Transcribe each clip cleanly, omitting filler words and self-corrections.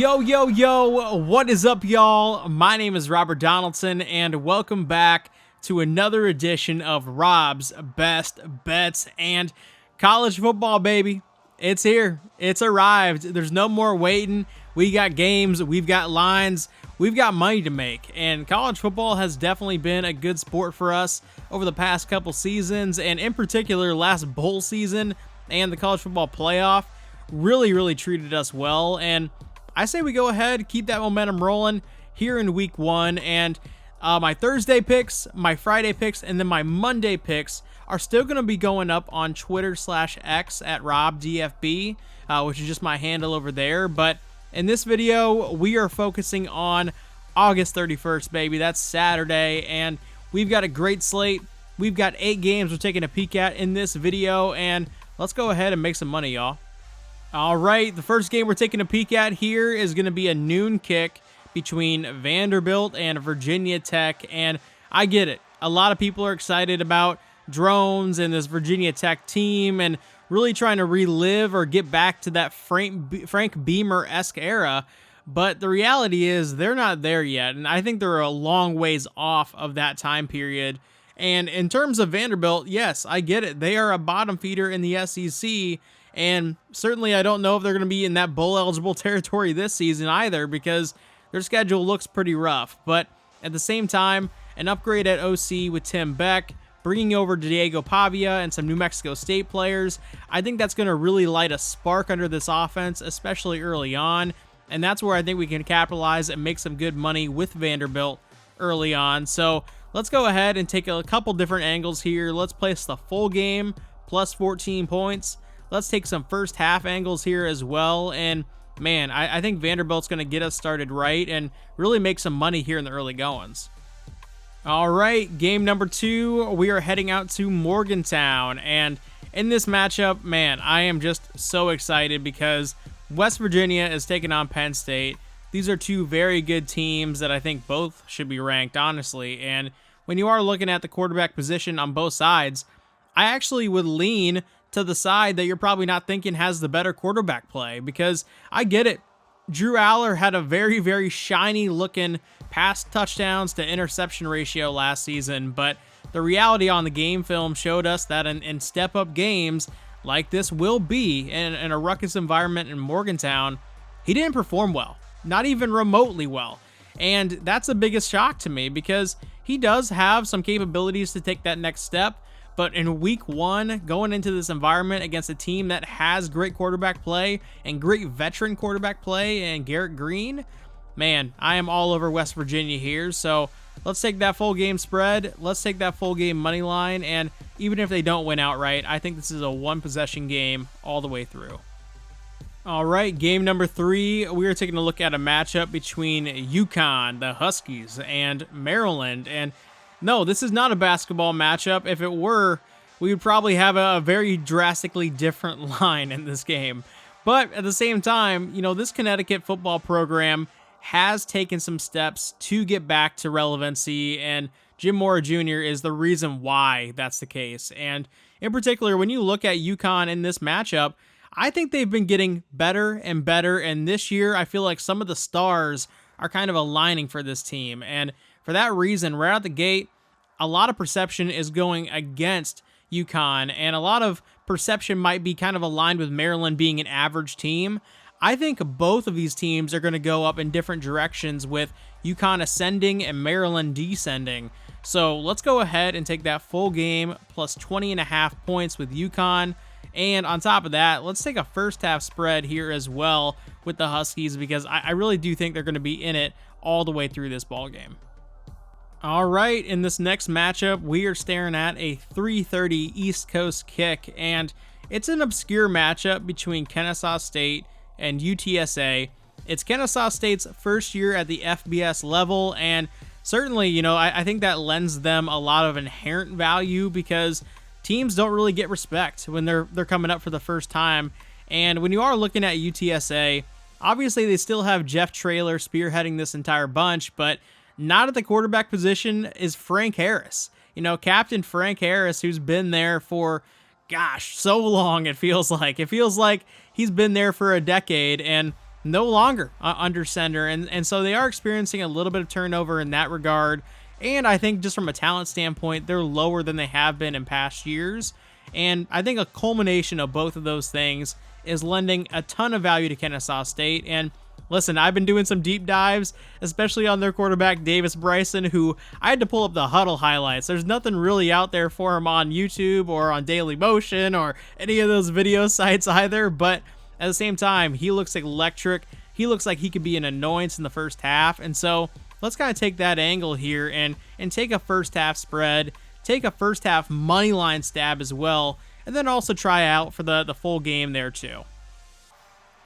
Yo, what is up, y'all? My name is Robert Donaldson, and welcome back to another edition of Rob's Best Bets and college football, baby. It's here. It's arrived. There's no more waiting. We got games. We've got lines. We've got money to make, and college football has definitely been a good sport for us over the past couple seasons, and in particular, last bowl season and the college football playoff really treated us well, and I say we go ahead, keep that momentum rolling here in week one, and my Thursday picks, my Friday picks, and then my Monday picks are still going to be going up on Twitter/X at RobDFB, which is just my handle over there. But in this video, we are focusing on August 31st, baby. That's Saturday, and we've got a great slate. We've got 8 games we're taking a peek at in this video, and let's go ahead and make some money, y'all. All right, the first game we're taking a peek at here is going to be a noon kick between Vanderbilt and Virginia Tech, and I get it. A lot of people are excited about drones and this Virginia Tech team and really trying to relive or get back to that Frank Beamer-esque era, but the reality is they're not there yet, and I think they're a long ways off of that time period. And in terms of Vanderbilt, yes, I get it. They are a bottom feeder in the SEC, and certainly I don't know if they're going to be in that bowl-eligible territory this season either, because their schedule looks pretty rough. But at the same time, an upgrade at OC with Tim Beck, bringing over Diego Pavia and some New Mexico State players, I think that's going to really light a spark under this offense, especially early on. And that's where I think we can capitalize and make some good money with Vanderbilt early on. So let's go ahead and take a couple different angles here. Let's place the full game plus 14 points. Let's take some first half angles here as well. And man, I think Vanderbilt's going to get us started right and really make some money here in the early goings. All right, game number 2, we are heading out to Morgantown. And in this matchup, man, I am just so excited because West Virginia is taking on Penn State. These are two very good teams that I think both should be ranked, honestly. And when you are looking at the quarterback position on both sides, I actually would lean to the side that you're probably not thinking has the better quarterback play, because I get it. Drew Aller had a very shiny looking pass touchdowns to interception ratio last season, but the reality on the game film showed us that in step-up games like this will be in a ruckus environment in Morgantown, he didn't perform well, not even remotely well. And that's the biggest shock to me, because he does have some capabilities to take that next step. But in week 1, going into this environment against a team that has great quarterback play and great veteran quarterback play and Garrett Green, man, I am all over West Virginia here. So let's take that full game spread. Let's take that full game money line. And even if they don't win outright, I think this is a one-possession game all the way through. All right, game number 3, we are taking a look at a matchup between UConn, the Huskies, and Maryland. And no, this is not a basketball matchup. If it were, we would probably have a very drastically different line in this game. But at the same time, you know, this Connecticut football program has taken some steps to get back to relevancy, and Jim Mora Jr. is the reason why that's the case. And in particular, when you look at UConn in this matchup, I think they've been getting better and better, and this year I feel like some of the stars are kind of aligning for this team. And for that reason, right out the gate, a lot of perception is going against UConn, and a lot of perception might be kind of aligned with Maryland being an average team. I think both of these teams are going to go up in different directions, with UConn ascending and Maryland descending. So let's go ahead and take that full game plus 20.5 points with UConn. And on top of that, let's take a first half spread here as well with the Huskies, because I really do think they're going to be in it all the way through this ball game. All right, in this next matchup, we are staring at a 3:30 East Coast kick, and it's an obscure matchup between Kennesaw State and UTSA. It's Kennesaw State's first year at the FBS level, and certainly, you know, I think that lends them a lot of inherent value, because teams don't really get respect when they're coming up for the first time. And when you are looking at UTSA, obviously they still have Jeff Traylor spearheading this entire bunch, but not at the quarterback position is Frank Harris. You know, Captain Frank Harris, who's been there for, gosh, so long it feels like. It feels like he's been there for a decade, and no longer under center. And so they are experiencing a little bit of turnover in that regard. And I think just from a talent standpoint, they're lower than they have been in past years. And I think a culmination of both of those things is lending a ton of value to Kennesaw State. And listen, I've been doing some deep dives, especially on their quarterback, Davis Bryson, who I had to pull up the huddle highlights. There's nothing really out there for him on YouTube or on Daily Motion or any of those video sites either. But at the same time, he looks electric. He looks like he could be an annoyance in the first half. And so let's kind of take that angle here and take a first half spread, take a first half money line stab as well, and then also try out for the full game there too.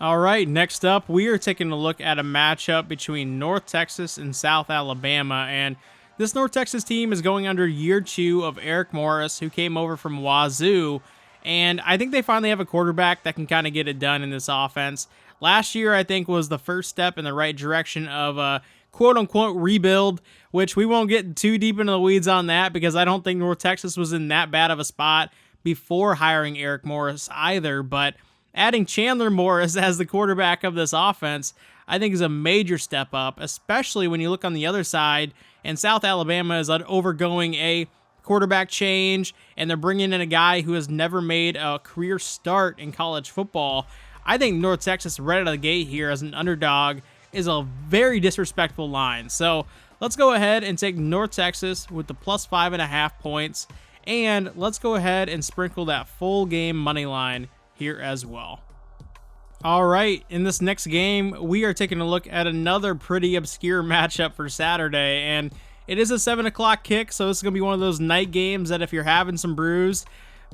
All right, next up, we are taking a look at a matchup between North Texas and South Alabama. And this North Texas team is going under year 2 of Eric Morris, who came over from Wazoo. And I think they finally have a quarterback that can kind of get it done in this offense. Last year, I think, was the first step in the right direction of a quote-unquote rebuild, which we won't get too deep into the weeds on that because I don't think North Texas was in that bad of a spot before hiring Eric Morris either. But adding Chandler Morris as the quarterback of this offense, I think, is a major step up, especially when you look on the other side and South Alabama is undergoing a quarterback change, and they're bringing in a guy who has never made a career start in college football. I think North Texas right out of the gate here as an underdog is a very disrespectful line. So let's go ahead and take North Texas with the plus 5.5 points, and let's go ahead and sprinkle that full game money line here as well. All right, in this next game, we are taking a look at another pretty obscure matchup for Saturday, and it is a 7 o'clock kick, so this is going to be one of those night games that if you're having some brews,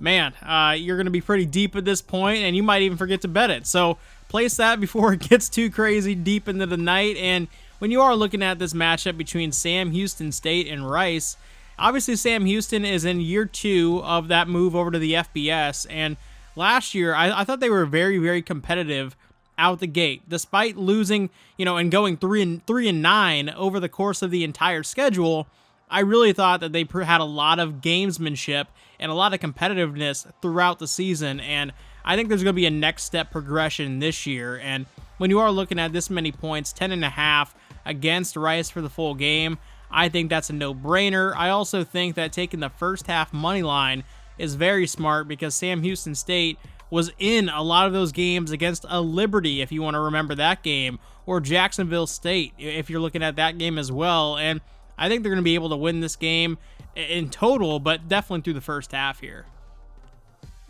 man, you're going to be pretty deep at this point, and you might even forget to bet it. So place that before it gets too crazy deep into the night. And when you are looking at this matchup between Sam Houston State and Rice, obviously Sam Houston is in year 2 of that move over to the FBS, and last year I thought they were very, very competitive out the gate, despite losing, and going 3-9 over the course of the entire schedule. I really thought that they had a lot of gamesmanship and a lot of competitiveness throughout the season, and I think there's going to be a next step progression this year. And when you are looking at this many points, 10.5 against Rice for the full game, I think that's a no-brainer. I also think that taking the first half money line is very smart because Sam Houston State was in a lot of those games against a Liberty, if you want to remember that game, or Jacksonville State, if you're looking at that game as well. And I think they're going to be able to win this game in total, but definitely through the first half here.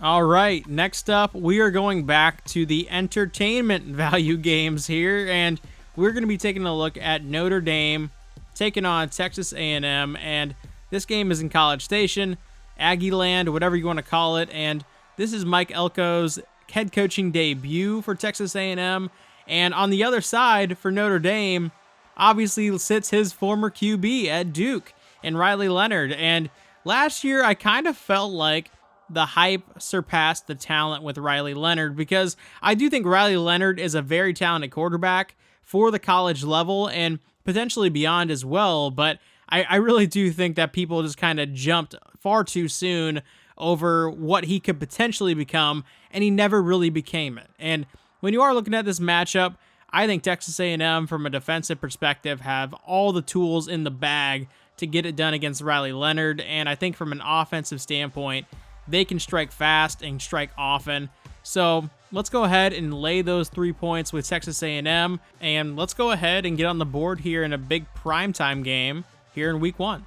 All right, next up, we are going back to the entertainment value games here, and we're going to be taking a look at Notre Dame taking on Texas A&M, and this game is in College Station, Aggie Land, whatever you want to call it, and this is Mike Elko's head coaching debut for Texas A&M, and on the other side for Notre Dame, obviously sits his former QB at Duke and Riley Leonard. And last year, I kind of felt like the hype surpassed the talent with Riley Leonard because I do think Riley Leonard is a very talented quarterback for the college level and potentially beyond as well. But I really do think that people just kind of jumped far too soon over what he could potentially become, and he never really became it. And when you are looking at this matchup, I think Texas A&M, from a defensive perspective, have all the tools in the bag to get it done against Riley Leonard, and I think from an offensive standpoint, they can strike fast and strike often. So let's go ahead and lay those 3 points with Texas A&M, and let's go ahead and get on the board here in a big primetime game here in Week 1.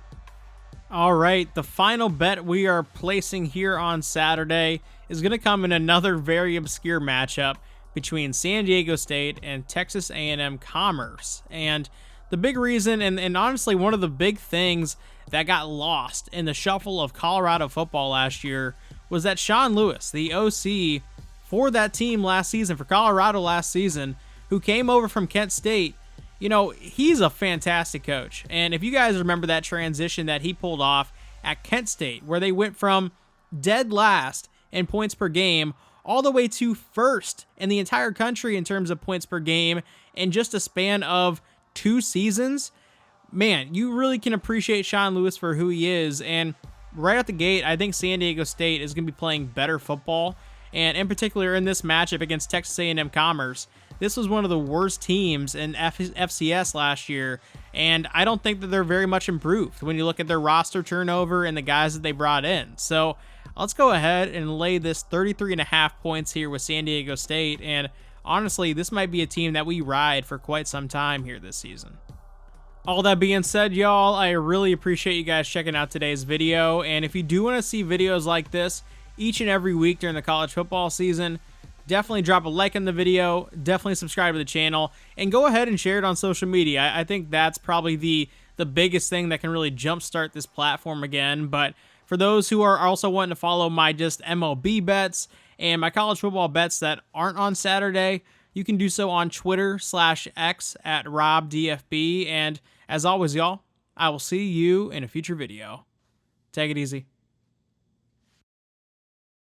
All right, the final bet we are placing here on Saturday is going to come in another very obscure matchup between San Diego State and Texas A&M Commerce. And the big reason, and honestly one of the big things that got lost in the shuffle of Colorado football last year, was that Sean Lewis, the OC for that team last season, for Colorado last season, who came over from Kent State, he's a fantastic coach. And if you guys remember that transition that he pulled off at Kent State, where they went from dead last in points per game all the way to first in the entire country in terms of points per game in just a span of 2 seasons, man, you really can appreciate Sean Lewis for who he is. And right out the gate, I think San Diego State is going to be playing better football. And in particular, in this matchup against Texas A&M Commerce, this was one of the worst teams in FCS last year, and I don't think that they're very much improved when you look at their roster turnover and the guys that they brought in. So let's go ahead and lay this 33.5 points here with San Diego State, and honestly, this might be a team that we ride for quite some time here this season. All that being said, y'all, I really appreciate you guys checking out today's video, and if you do want to see videos like this each and every week during the college football season, definitely drop a like on the video, definitely subscribe to the channel, and go ahead and share it on social media. I think that's probably the biggest thing that can really jumpstart this platform again. But for those who are also wanting to follow my just MLB bets and my college football bets that aren't on Saturday, you can do so on Twitter/X at RobDFB. And as always, y'all, I will see you in a future video. Take it easy.